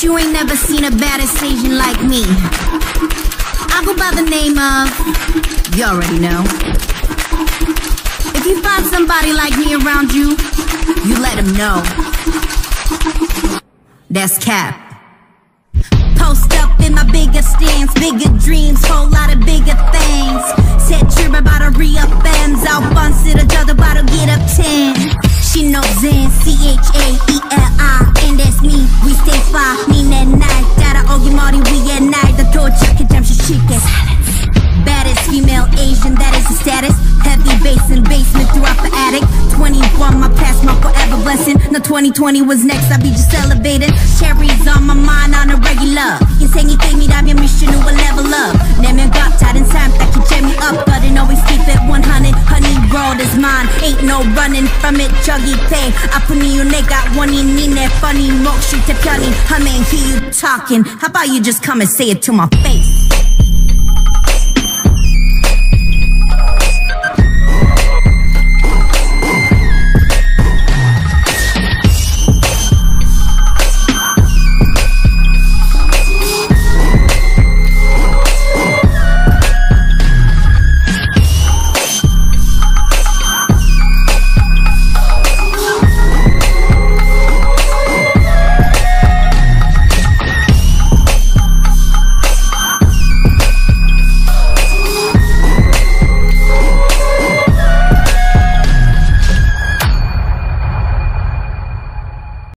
You ain't never seen a baddest Asian like me. I go by the name of, you already know. If you find somebody like me around you, you let him know. That's Cap. Post up in my bigger stance, bigger dreams, whole lot of bigger things. Said you're about to re-up bands, I'll bounce it, a judge about to get up 10. She knows Zen, C-H-A-E-L-I, and that's me, we stay far, mean at night. Gotta ogi mori, we at night, the throat check it, jump shit, baddest female Asian, that is the status. Heavy bass in basement throughout the attic. 21, my past, my forever blessing. Now 2020 was next, I be just elevated. Cherries on my mind on a regular. 인생이 mission to a level up. 내면 got tight in time that can cheer me up. But it always keep it 100. Honey, world is mine. Ain't no running from it. Juggy pay. 아픈 이유 내가 원인이 내 funny. 목시 대편이. I mean, hear you talking. How about you just come and say it to my face?